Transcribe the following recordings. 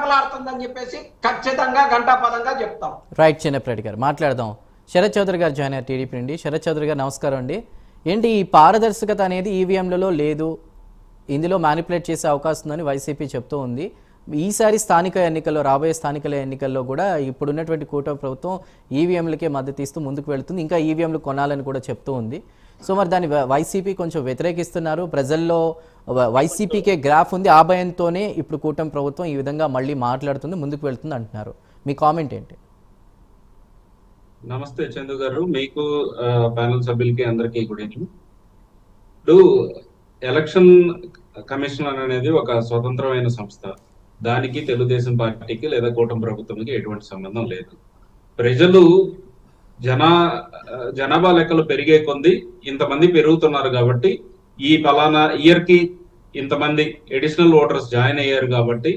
కలకలాడుతుందని చెప్పేసి ఖచ్చితంగా ఘంటాపదంగా చెప్తాం. రైట్, చిన్నప్పటి గారు మాట్లాడదాం. శరత్ చౌదరి గారు జాయిన్ అయ్యారు టీడీపీ నుండి. శరత్ చౌదరి గారు నమస్కారం అండి. ఏంటి ఈ పారదర్శకత అనేది ఈవీఎంలలో లేదు, ఇందులో మ్యానిపులేట్ చేసే అవకాశం ఉందని వైసీపీ చెప్తూ ఉంది. ఈసారి స్థానిక ఎన్నికల్లో, రాబోయే స్థానిక ఎన్నికల్లో కూడా ఇప్పుడున్నటువంటి కూటమి ప్రభుత్వం ఈవీఎంలకే మద్దతు ఇస్తూ ముందుకు వెళుతుంది, ఇంకా ఈవీఎంలు కొనాలని కూడా చెప్తూ ఉంది. సో మరి దాన్ని వైసీపీ కొంచెం వ్యతిరేకిస్తున్నారు. ప్రజల్లో వైసీపీకే గ్రాఫ్ ఉంది, ఆ భయంతోనే ఇప్పుడు కూటమి ప్రభుత్వం ఈ విధంగా మళ్ళీ మాట్లాడుతుంది, ముందుకు వెళ్తుంది అంటున్నారు. మీ కామెంట్ ఏంటి? నమస్తే చందు గారు, మీకు ప్యానల్ సభ్యులకి అందరికీ గుడ్ ఈవినింగ్. ఇప్పుడు ఎలక్షన్ కమిషన్ అనేది ఒక స్వతంత్రమైన సంస్థ. దానికి తెలుగుదేశం పార్టీకి లేదా కూటమి ప్రభుత్వానికి ఎటువంటి సంబంధం లేదు. ప్రజలు జనాభా లెక్కలు పెరిగే కొంది ఇంతమంది పెరుగుతున్నారు కాబట్టి, ఈ పలానా ఇయర్ కి ఇంతమంది అడిషనల్ ఓటర్స్ జాయిన్ అయ్యారు కాబట్టి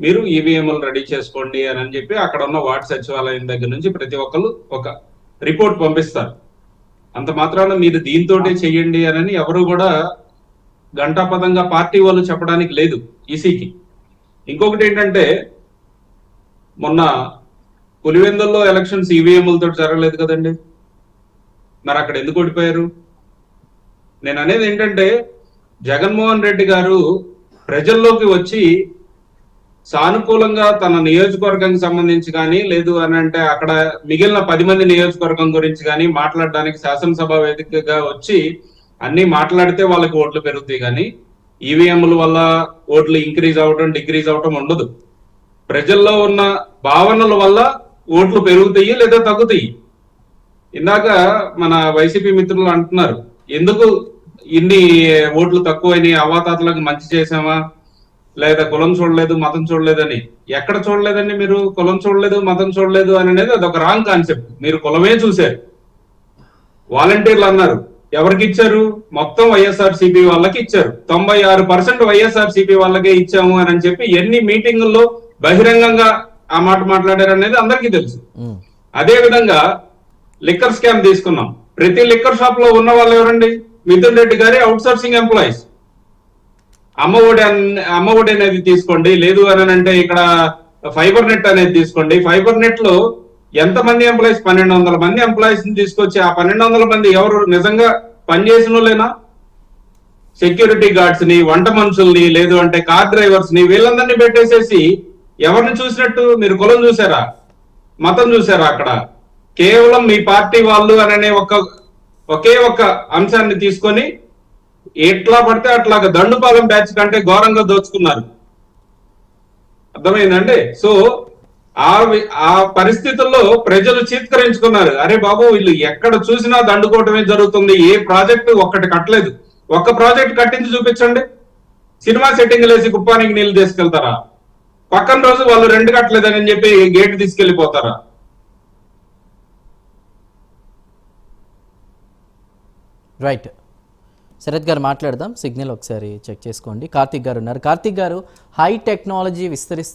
మీరు ఈవీఎంలు రెడీ చేసుకోండి అని చెప్పి అక్కడ ఉన్న వార్డు సచివాలయం దగ్గర నుంచి ప్రతి ఒక్కరు ఒక రిపోర్ట్ పంపిస్తారు. అంత మాత్రాన మీరు దీంతోటే చెయ్యండి అని ఎవరు కూడా ఘంటాపదంగా పార్టీ వాళ్ళు చెప్పడానికి లేదు ఈసీకి. ఇంకొకటి ఏంటంటే, మొన్న పులివెందుల్లో ఎలక్షన్స్ ఈవీఎంలతో జరగలేదు కదండి, మరి అక్కడ ఎందుకు ఓడిపోయారు? నేను అనేది ఏంటంటే, జగన్మోహన్ రెడ్డి గారు ప్రజల్లోకి వచ్చి సానుకూలంగా తన నియోజకవర్గానికి సంబంధించి కానీ, లేదు అని అంటే అక్కడ మిగిలిన 10 మంది నియోజకవర్గం గురించి కానీ మాట్లాడడానికి శాసనసభ వేదికగా వచ్చి అన్ని మాట్లాడితే వాళ్ళకి ఓట్లు పెరుగుతాయి, కానీ ఈవీఎంల వల్ల ఓట్లు ఇంక్రీజ్ అవటం డిక్రీజ్ అవటం ఉండదు. ప్రజల్లో ఉన్న భావనల వల్ల ఓట్లు పెరుగుతాయి లేదా తగ్గుతాయి. ఇందాక మన వైసీపీ మిత్రులు అంటున్నారు, ఎందుకు ఇన్ని ఓట్లు తక్కువైనాయి, అవాతాతలకు మంచి చేసామా, లేదా కులం చూడలేదు మతం చూడలేదని. ఎక్కడ చూడలేదండి మీరు? కులం చూడలేదు మతం చూడలేదు అని అనేది అదొక రాంగ్ కాన్సెప్ట్. మీరు కులమే చూశారు. వాలంటీర్లు అన్నారు, ఎవరికి ఇచ్చారు? మొత్తం వైఎస్ఆర్సీపీ వాళ్ళకి ఇచ్చారు. 96% వైఎస్ఆర్సీపీ వాళ్ళకే ఇచ్చాము అని చెప్పి ఎన్ని మీటింగుల్లో బహిరంగంగా ఆ మాట మాట్లాడారు అనేది అందరికీ తెలుసు. అదే విధంగా లిక్కర్ స్కామ్ తీసుకున్నాం. ప్రతి లిక్కర్ షాప్ లో ఉన్న వాళ్ళు ఎవరండి? మిథున్ రెడ్డి గారి అవుట్ సోర్సింగ్ ఎంప్లాయీస్. అమ్మఒడి అనేది తీసుకోండి, లేదు అని అంటే ఇక్కడ ఫైబర్ నెట్ అనేది తీసుకోండి. ఫైబర్ నెట్ లో ఎంతమంది ఎంప్లాయీస్? 1200 మంది ఎంప్లాయీస్ ని తీసుకొచ్చి ఆ 1200 మంది ఎవరు నిజంగా పనిచేసిన వాళ్ళేనా? సెక్యూరిటీ గార్డ్స్ ని, వంట మనుషుల్ని, లేదు అంటే కార్ డ్రైవర్స్ ని, వీళ్ళందరినీ పెట్టేసేసి ఎవరిని చూసినట్టు? మీరు కులం చూసారా, మతం చూసారా? అక్కడ కేవలం మీ పార్టీ వాళ్ళు అనే ఒకే ఒక్క అంశాన్ని తీసుకొని ఎట్లా పడితే అట్లాగా దండుపాలెం బ్యాచ్ కంటే ఘోరంగా దోచుకున్నారు. అర్థమైందండి? సో ఆ పరిస్థితుల్లో ప్రజలు చీత్కరించుకున్నారు, అరే బాబు వీళ్ళు ఎక్కడ చూసినా దండుకోవటమే జరుగుతుంది, ఏ ప్రాజెక్టు ఒక్కటి కట్టలేదు. ఒక్క ప్రాజెక్ట్ కట్టించి చూపించండి. సినిమా సెట్టింగ్ లేసి కుప్పానికి నీళ్లు తీసుకెళ్తారా? పక్కన రోజు వాళ్ళు 2 కట్టలేదని చెప్పి గేట్ తీసుకెళ్లిపోతారా? రైట్, శరత్ గారు మాట్లాడదాం. సిగ్నల్ ఒకసారి చెక్ చేసుకోండి. కార్తిక్ గారు ఉన్నారు. కార్తిక్ గారు, హై టెక్నాలజీ విస్తరిస్తున్న